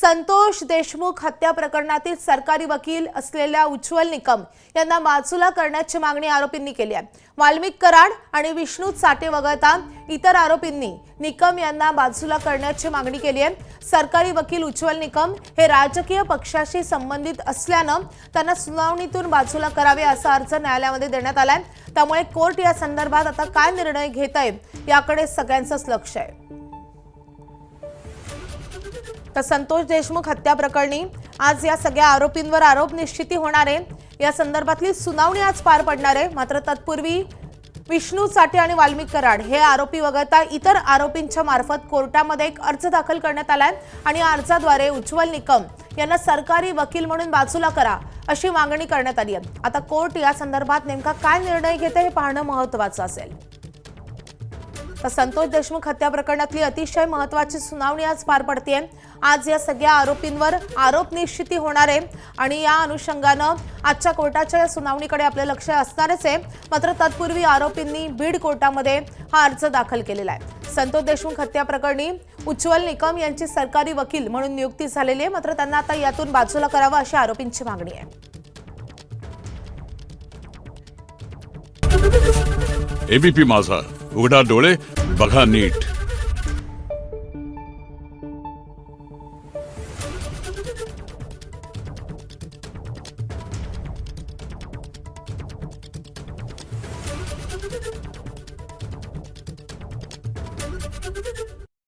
संतोष देशमुख हत्या प्रकरणातील सरकारी वकील असलेल्या उज्ज्वल निकम यांना बाजूला करण्याची मागणी आरोपींनी केली आहे। वाल्मिक कराड आणि विष्णू चाटे वगळता इतर आरोपींनी निकम यांना बाजूला करण्याची मागणी केली आहे। सरकारी वकील उज्ज्वल निकम हे राजकीय पक्षाशी संबंधित असल्याने त्यांना सुनावणीतून बाजूला करावे असा अर्ज न्यायालयामध्ये देण्यात आलाय। त्यामुळे कोर्ट या संदर्भात आता काय निर्णय घेत आहे याकडे सगळ्यांचंच लक्ष आहे। तर संतोष देशमुख हत्या प्रकरणी आज या सगळ्या आरोपींवर आरोप निश्चिती होणार आहे। या संदर्भातली सुनावणी आज पार पडणार आहे। मात्र तत्पूर्वी विष्णू चाटे आणि वाल्मिक कराड हे आरोपी वगळता इतर आरोपींच्या मार्फत कोर्टामध्ये एक अर्ज दाखल करण्यात आलाय आणि या अर्जाद्वारे उज्ज्वल निकम यांना सरकारी वकील म्हणून बाजूला करा अशी मागणी करण्यात आली आहे। आता कोर्ट या संदर्भात नेमका काय निर्णय घेते हे पाहणं महत्त्वाचं असेल। तर संतोष देशमुख हत्या प्रकरणातली अतिशय महत्त्वाची सुनावणी आज पार पडते। आज या सगळ्या आरोपींवर आरोप निश्चिती होणार आहे आणि या अनुषंगाने आजच्या कोर्टाच्या सुनावणीकडे आपले लक्ष असणारच आहे। मात्र तत्पूर्वी आरोपींनी बीड कोर्टामध्ये हा अर्ज दाखल केलेला आहे। संतोष देशमुख हत्या प्रकरणी उज्ज्वल निकम यांची सरकारी वकील म्हणून नियुक्ती झालेली आहे। मात्र त्यांना आता यातून बाजूला करावं अशी आरोपींची मागणी आहे। एबीपी माझा, उघडा डोळे बघा नीट।